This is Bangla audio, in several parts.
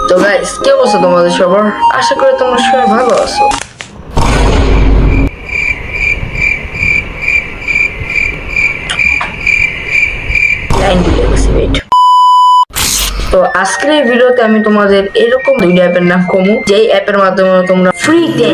তো গাইস, কি অবস্থা তোমাদের সবার? আশা করি তোমরা সবাই ভালো আছো। তো আজকের এই ভিডিওতে আমি তোমাদের এরকম দুইটা অ্যাপের নাম কমু, যেই অ্যাপের মাধ্যমে তোমরা ফ্রিতে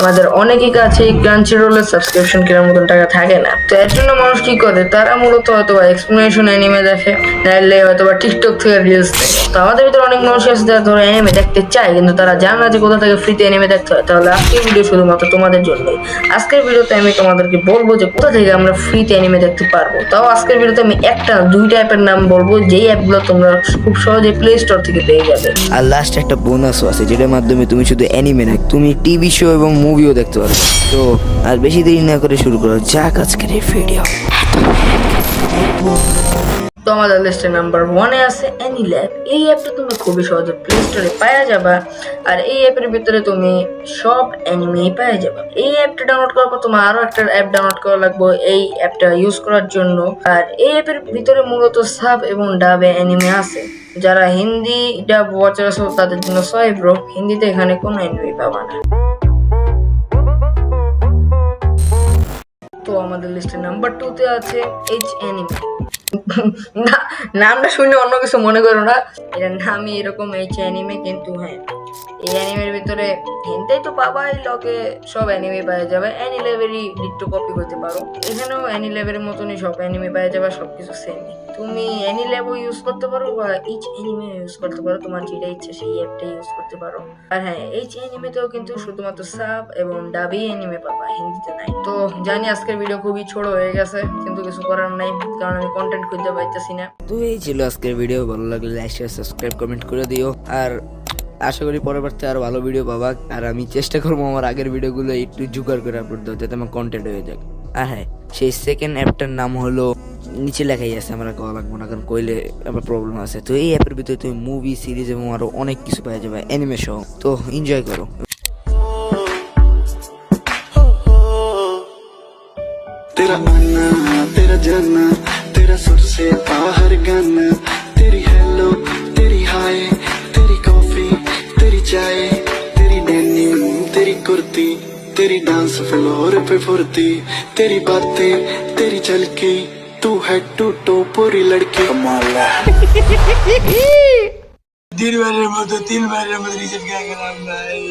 আমাদের অনেকেই কাছে ক্রাঞ্চিরোলের সাবস্ক্রিপশন কেনার মতন টাকা থাকে না। তো এর জন্য মানুষ কি করে, তারা মূলত হয়তো এক্সপ্লেনেশন অ্যানিমে দেখে, নাইলে হয়তো টিকটক থেকে রিলস দেখে। তো আমাদের ভিতরে অনেক মানুষ আছে যারা ধরো অ্যানিমে দেখতে চায়, কিন্তু তারা জানে না যে কোথা থেকে ফ্রিতে অ্যানিমে দেখতে হয়। তাহলে আজকের ভিডিও শুধুমাত্র তোমাদের জন্যই। আজকের ভিডিওতে আমি তোমাদেরকে বলবো যে কোথা থেকে আমরা ফ্রিতে অ্যানিমে দেখতে পারবো। তাও আজকের ভিডিওতে আমি দুইটা অ্যাপের নাম বলবো, যেই অ্যাপগুলো তোমরা খুব সহজে প্লে স্টোর থেকে পেয়ে যাবে। আর লাস্ট একটা বোনাসও আছে, যেটার মাধ্যমে তুমি শুধু অ্যানিমে না, তুমি টিভি শো এবং মুভিও দেখতে পারবে। তো আর বেশি দেরি না করে শুরু করো যাক আজকের এই ভিডিও। তো আমাদের লিস্টের নাম্বার 1-এ আছে অ্যানিল্যাব। এই অ্যাপটা তুমি খুবই সহজে প্লে স্টোরে পাওয়া যাবা। আর এই অ্যাপের ভিতরে তুমি সব অ্যানিমেই পাওয়া যাবে। এই অ্যাপটা ডাউনলোড করার পর তোমার আরো একটা অ্যাপ ডাউনলোড করা লাগবে এই অ্যাপটা ইউজ করার জন্য। আর এই অ্যাপের ভিতরে মূলত সাব এবং ডাবে অ্যানিমে আছে। যারা হিন্দি ডাব ওয়াচার আছে তাদের জন্য সরি ব্রো, হিন্দিতে এখানে কোনো অ্যানিমে পাবা না। তো আমাদের লিস্টের নাম্বার 2-তে আছে এইচ অ্যানিমে। না, নামটা শুনে অন্য কিছু মনে করো না, এটার নামই এরকম এইচ অ্যানিমে। কিন্তু হ্যাঁ, এই অ্যানিমের ভিতরে হিন্দি তো পাবাই, লগে সব অ্যানিমে পাওয়া যাবে। অ্যানিলেভেরই ডিট্টো কপি করতে পারো। এখানেও অ্যানিলেভের মতনই সব অ্যানিমে পাওয়া যাবে, সবকিছু সেম। তুমি অ্যানিলেভও ইউজ করতে পারো বা এইচ অ্যানিমে ইউজ করতে পারো, তোমার যেটা ইচ্ছা সেই অ্যাপটা ইউজ করতে পারো। আর হ্যাঁ, এইচ অ্যানিমেতেও কিন্তু শুধুমাত্র সাব এবং ডাবি অ্যানিমে পাবা, হিন্দিতে নাই। তো জানি আজকের ভিডিও খুবই ছোট হয়ে গেছে, কিন্তু কিছু করার নাই, কারণ আমি কন্টেন্ট খুঁজতে পাইতেছি না। তো এই ছিল আজকের ভিডিও। ভালো লাগলে লাইক শেয়ার সাবস্ক্রাইব কমেন্ট করে দিও। আর আশা করি পরবর্তী আরো ভালো ভিডিও পাবা। আর আমি চেষ্টা করবো আমার আগের ভিডিওগুলো একটু জোগাড় করে আপলোড দেওয়া, যাতে আমার কন্টেন্ট হয়ে যায়। আর হ্যাঁ, সেই সেকেন্ড অ্যাপটার নাম হলো, নিচে লেখাই আছে, আমরা কওয়া লাগবো না, কারণ কইলে আবার প্রবলেম আছে। তো এই অ্যাপের ভিতরে তুমি মুভি সিরিজ এবং আরো অনেক কিছু পাওয়া যাবে অ্যানিমে সহ। তো এনজয় করো। तेरा आना तेरा जाना तेरा सुर से बाहर गाना, तेरी हेलो तेरी हाय तेरी कॉफी तेरी चाय तेरी डेनिम तेरी कुर्ती तेरी डांस फ्लोर पे फुर्ती, तेरी बातें तेरी झलकी, तू है टू टो पूरी लड़की। कमाल है। तीन बार रिजल्ट क्या कराम भाई।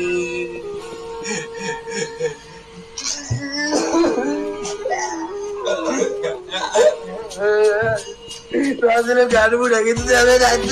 রাজনে গান বুড়া কিন্তু যাবে রাজ্য